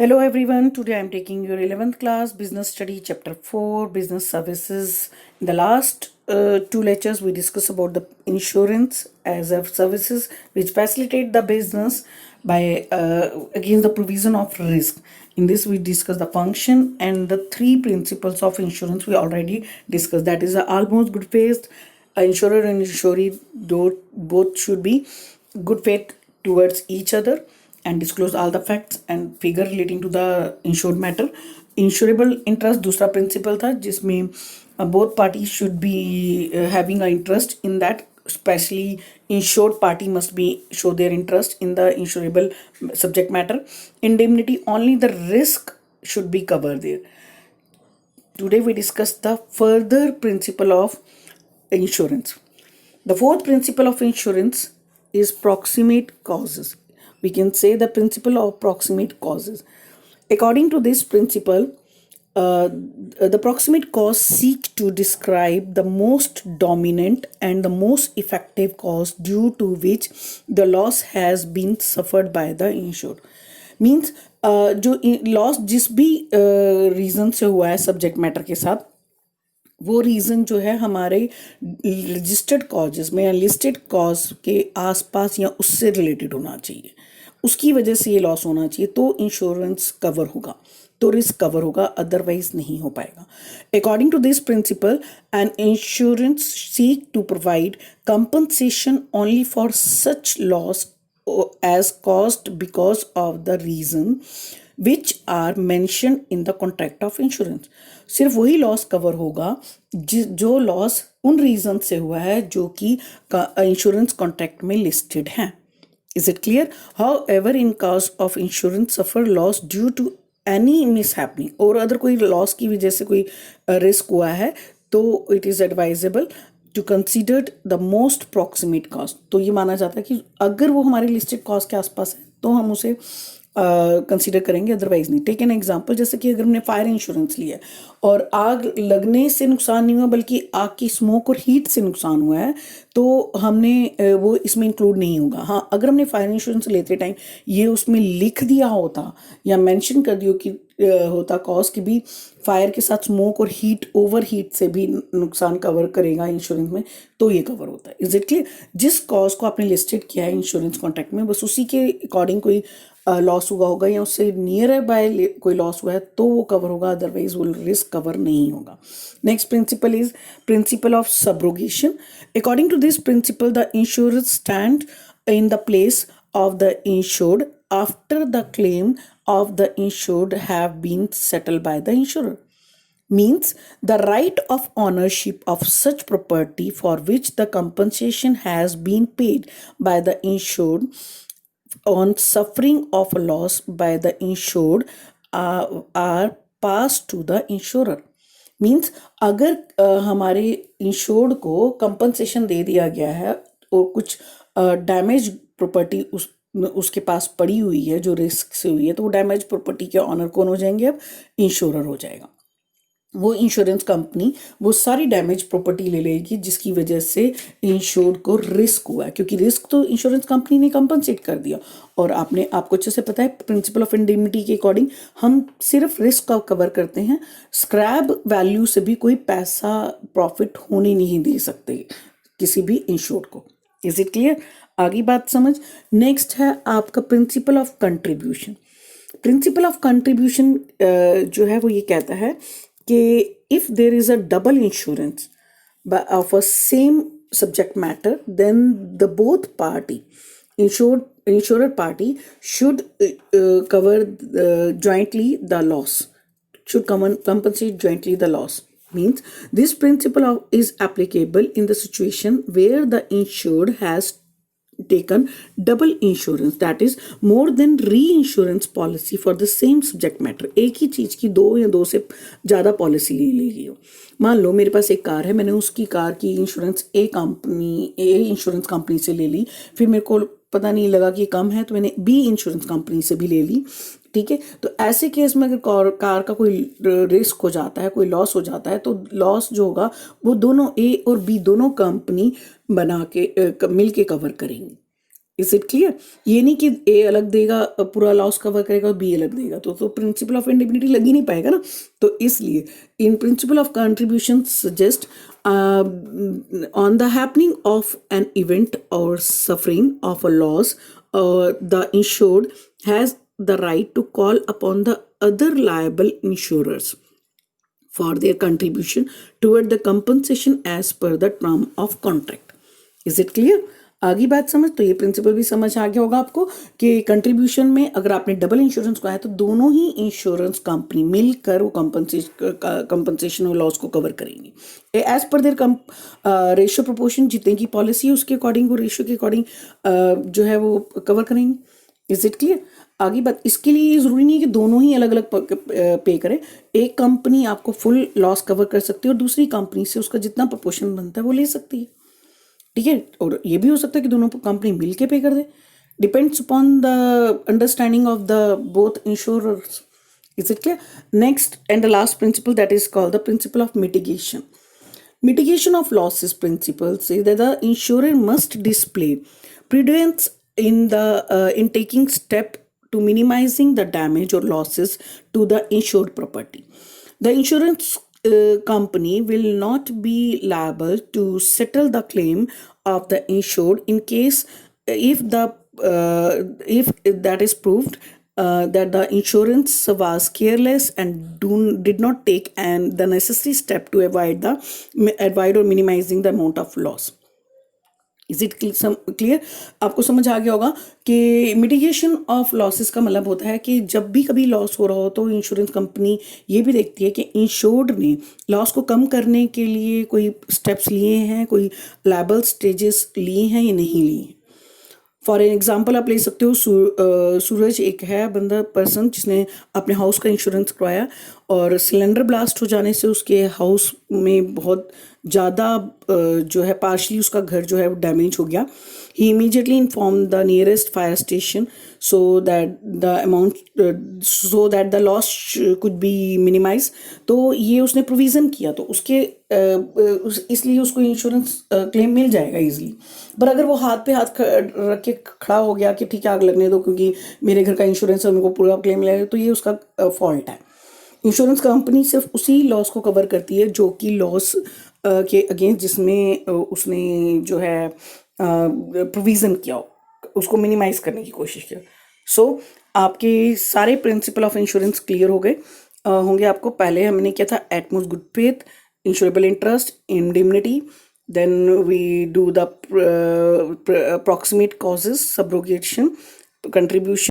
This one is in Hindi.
Hello everyone, today I am taking your 11th class business study chapter 4 business services. In the last two lectures we discussed about the insurance as a services which facilitate the business by against the provision of risk. In this we discuss the function and the three principles of insurance we already discussed, that is almost good faith. Insurer and insuree both should be good faith towards each other and disclose all the facts and figure relating to the insured matter. Insurable interest दूसरा principle था जिसमें both parties should be having an interest in that, especially insured party must be show their interest in the insurable subject matter. Indemnity, only the risk should be covered there. Today we discuss the further principle of insurance. The fourth principle of insurance is proximate causes. We can say the principle of proximate causes. According to this principle, the proximate cause seek to describe the most dominant and the most effective cause due to which the loss has been suffered by the insured. Means जो लॉस जिस भी रीज़न से हुआ है सब्जेक्ट मैटर के साथ, वो रीज़न जो है हमारे रजिस्टर्ड कॉजेज में या लिस्टेड कॉज के आसपास या उससे रिलेटेड होना चाहिए, उसकी वजह से ये लॉस होना चाहिए तो इंश्योरेंस कवर होगा, तो रिस्क कवर होगा, अदरवाइज नहीं हो पाएगा. According to this principle an insurance seek to provide compensation only for such loss as caused because of the reason which are mentioned in the contract of insurance. सिर्फ वही लॉस कवर होगा जो लॉस उन रीजन से हुआ है जो कि इंश्योरेंस कॉन्ट्रैक्ट में लिस्टेड है. Is it clear? However, in case of insurance suffer loss due to any mishappening और अगर कोई लॉस की वजह से कोई रिस्क हुआ है तो it is advisable to considered the most proximate cost. तो ये माना जाता है कि अगर वो हमारे लिस्टेड कॉस्ट के आसपास है तो हम उसे कंसिडर करेंगे, अदरवाइज नहीं. टेक एन एग्जांपल, जैसे कि अगर हमने फायर इंश्योरेंस लिया है और आग लगने से नुकसान नहीं हुआ बल्कि आग की स्मोक और हीट से नुकसान हुआ है तो हमने वो इसमें इंक्लूड नहीं होगा. हाँ, अगर हमने फायर इंश्योरेंस लेते टाइम ये उसमें लिख दिया होता या मेंशन कर दियो कि होता कॉज की भी फायर के साथ स्मोक और हीट ओवर हीट से भी नुकसान कवर करेगा इंश्योरेंस में, तो ये कवर होता है. Is it clear? जिस कॉज को आपने लिस्टेड किया है इंश्योरेंस कॉन्ट्रैक्ट में बस उसी के अकॉर्डिंग कोई लॉस हुआ होगा या उससे नियर बाय कोई लॉस हुआ है तो वो कवर होगा, अदरवाइज वो रिस्क कवर नहीं होगा. Next principle is principle of subrogation. According to this principle the insurance stand in the place of the insured after the claim of the insured have been settled by the insurer. Means the right of ownership of such property for which the compensation has been paid by the insured on suffering of a loss by the insured are passed to the insurer. Means अगर हमारे इंश्योर्ड को कंपनसेशन दे दिया गया है और कुछ डैमेज प्रॉपर्टी उसके पास पड़ी हुई है जो रिस्क से हुई है, तो वो डैमेज प्रॉपर्टी के ऑनर कौन हो जाएंगे? अब इंश्योरर हो जाएगा. वो इंश्योरेंस कंपनी वो सारी डैमेज प्रॉपर्टी ले लेगी जिसकी वजह से इंश्योर्ड को रिस्क हुआ है, क्योंकि रिस्क तो इंश्योरेंस कंपनी ने कंपनसेट कर दिया. और आपको अच्छे से पता है प्रिंसिपल ऑफ इंडेमिनिटी के अकॉर्डिंग हम सिर्फ रिस्क का कवर करते हैं, स्क्रैप वैल्यू से भी कोई पैसा प्रॉफिट होने नहीं दे सकते किसी भी इंश्योर्ड को. Is it clear? आगे बात समझ. नेक्स्ट है आपका principle of contribution. Principle of contribution जो है वो ये कहता है कि if there is a double insurance of a same subject matter then the both party insurer party should cover jointly the loss, should compensate jointly the loss. Means this principle is applicable in the situation where the insured has taken double insurance, that is more than reinsurance policy for the same subject matter. एक ही चीज़ की दो या दो से ज़्यादा पॉलिसी ले ली हो. मान लो मेरे पास एक कार है, मैंने उसकी कार की इंश्योरेंस ए इंश्योरेंस कंपनी से ले ली, फिर मेरे को पता नहीं लगा कि कम है तो मैंने बी इंश्योरेंस कंपनी से भी ले ली. ठीक है, तो ऐसे केस में अगर कार का कोई रिस्क हो जाता है, कोई लॉस हो जाता है, तो लॉस जो होगा वो दोनों ए और बी दोनों कंपनी बना के मिल के कवर करेंगी. Is it clear? ये नहीं कि ए अलग देगा पूरा लॉस कवर करेगा और बी अलग देगा, तो प्रिंसिपल ऑफ इंडिग्निटी लग ही नहीं पाएगा ना। तो इसलिए in principle of contribution suggest on the happening of an event or suffering of a loss, the insured has the right to call upon the other liable insurers for their contribution toward the compensation as per the term of contract. Is it clear? आगे बात समझ, तो ये प्रिंसिपल भी समझ आ गया होगा आपको कि कंट्रीब्यूशन में अगर आपने डबल इंश्योरेंस कराया तो दोनों ही इंश्योरेंस कंपनी मिलकर वो कंपनसेशन और लॉस को कवर करेंगी as per their ratio proportion, जितने की पॉलिसी है उसके अकॉर्डिंग, वो रेशियो के अकॉर्डिंग जो है वो कवर करेंगे। Is it clear? आगे बात, इसके लिए ज़रूरी नहीं है कि दोनों ही अलग अलग पे करें। एक कंपनी आपको फुल लॉस कवर कर सकती है और दूसरी कंपनी से उसका जितना प्रोपोर्शन बनता है वो ले सकती है, ठीक है। और ये भी हो सकता है कि दोनों कंपनी मिल के पे कर दे, depends upon the understanding of the both insurers. Is it clear? Next and the last principle, that is called the principle of mitigation. Mitigation of losses principle says that the insurer must display prudence in taking step to minimizing the damage or losses to the insured property. The insurance company will not be liable to settle the claim of the insured in case if that is proved that the insurance was careless and did not take the necessary step to avoid or minimizing the amount of loss. Is it clear? आपको समझ आ गया होगा कि मिटिगेशन ऑफ लॉसेस का मतलब होता है कि जब भी कभी लॉस हो रहा हो तो इंश्योरेंस कंपनी ये भी देखती है कि इंश्योर्ड ने लॉस को कम करने के लिए कोई स्टेप्स लिए हैं, कोई लायबल स्टेजेस लिए हैं या नहीं लिए। फॉर एग्जाम्पल आप ले सकते हो, सूरज एक है बंदा पर्सन जिसने अपने हाउस का इंश्योरेंस करवाया और सिलेंडर ब्लास्ट हो जाने से उसके हाउस में बहुत ज़्यादा जो है पार्शली उसका घर जो है वो डैमेज हो गया। He immediately inform the nearest fire station so that the loss could be minimise. तो ये उसने प्रोविज़न किया, तो उसके इसलिए उसको इंश्योरेंस क्लेम मिल जाएगा इजीली। पर अगर वो हाथ पे हाथ रख के खड़ा हो गया कि ठीक है आग लगने दो क्योंकि मेरे घर का इंश्योरेंस है, मेरे को पूरा क्लेम मिलेगा, तो ये उसका फॉल्ट है। इंश्योरेंस कंपनी सिर्फ उसी लॉस को कवर करती है जो कि लॉस के अगेंस्ट जिसमें उसने जो है प्रोविज़न किया हो, उसको मिनिमाइज करने की कोशिश किया। सो आपके सारे प्रिंसिपल ऑफ इंश्योरेंस क्लियर हो गए होंगे आपको। पहले हमने किया था utmost good faith, insurable interest, indemnity, then we do the proximate causes, subrogation, contribution,